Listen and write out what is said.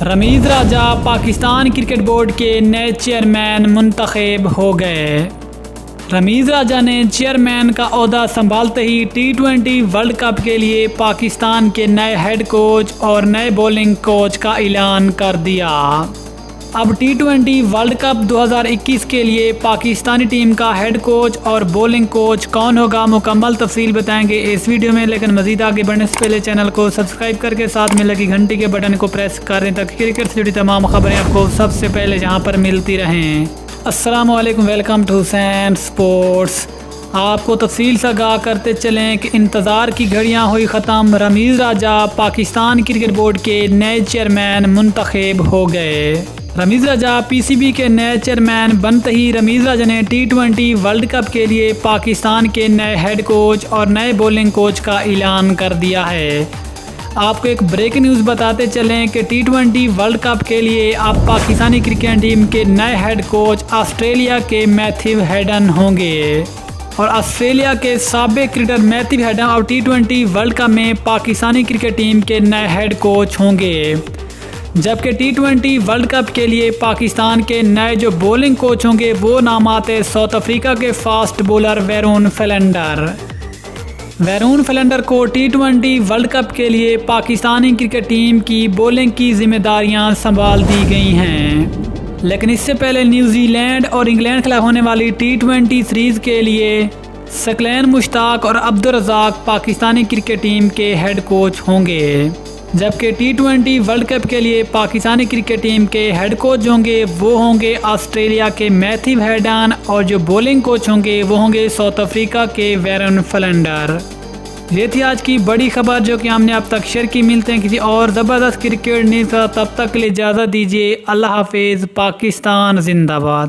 रमीज़ राजा Pakistan cricket board के नए chairman मुंतखब हो गए। रमीज़ राजा ने चेयरमैन का ओहदा संभालते ही T20 वर्ल्ड कप के लिए पाकिस्तान के नए हेड कोच और नए बॉलिंग कोच का ऐलान कर दिया। अब T20 वर्ल्ड कप 2021 के लिए पाकिस्तानी टीम का हेड कोच और बॉलिंग कोच कौन होगा, मुकम्मल तफसील बताएंगे इस वीडियो में। लेकिन मज़ीद आगे बढ़ने से पहले चैनल को सब्सक्राइब करके साथ में लगी घंटी के बटन को प्रेस करें ताकि क्रिकेट से जुड़ी तमाम खबरें आपको सबसे पहले यहाँ पर मिलती रहें। अस्सलामु अलैकुम, वेलकम टू हुसैन स्पोर्ट्स। आपको तफसील से आगाह करते चलें कि इंतज़ार की घड़ियाँ हुई ख़त्म। रमीज़ राजा पाकिस्तान क्रिकेट बोर्ड के नए चेयरमैन मुंतखब हो गए। रमीज़ राजा पीसीबी के नए चेयरमैन बनते ही रमीज़ राजा ने T20 वर्ल्ड कप के लिए पाकिस्तान के नए हेड कोच और नए बॉलिंग कोच का ऐलान कर दिया है। आपको एक ब्रेक न्यूज़ बताते चलें कि T20 वर्ल्ड कप के लिए अब पाकिस्तानी क्रिकेट टीम के नए हेड कोच ऑस्ट्रेलिया के मैथ्यू हेडन होंगे और ऑस्ट्रेलिया के साबिक क्रिकेटर मैथ्यू हेडन और T20 वर्ल्ड कप में पाकिस्तानी क्रिकेट टीम के नए हेड कोच होंगे। जबकि T20 वर्ल्ड कप के लिए पाकिस्तान के नए जो बॉलिंग कोच होंगे वो नाम आते साउथ अफ्रीका के फास्ट बॉलर वैरून फिलेंडर। वैरून फिलेंडर को T20 वर्ल्ड कप के लिए पाकिस्तानी क्रिकेट टीम की बॉलिंग की जिम्मेदारियां संभाल दी गई हैं। लेकिन इससे पहले न्यूजीलैंड और इंग्लैंड के खिलाफ होने वाली T20 सीरीज़ के लिए सकलैन मुश्ताक और अब्दुल रज़ाक पाकिस्तानी क्रिकेट टीम के हेड कोच होंगे। जबकि T20 वर्ल्ड कप के लिए पाकिस्तानी क्रिकेट टीम के हेड कोच होंगे वो होंगे ऑस्ट्रेलिया के मैथ्यू हेडन और जो बॉलिंग कोच होंगे वो होंगे साउथ अफ्रीका के वैरून फिलेंडर। ये थी आज की बड़ी खबर जो कि हमने अब तक शेयर की। मिलते हैं किसी और ज़बरदस्त क्रिकेट न्यूज़, तब तक के लिए इजाज़त दीजिए। अल्लाह हाफिज़। पाकिस्तान जिंदाबाद।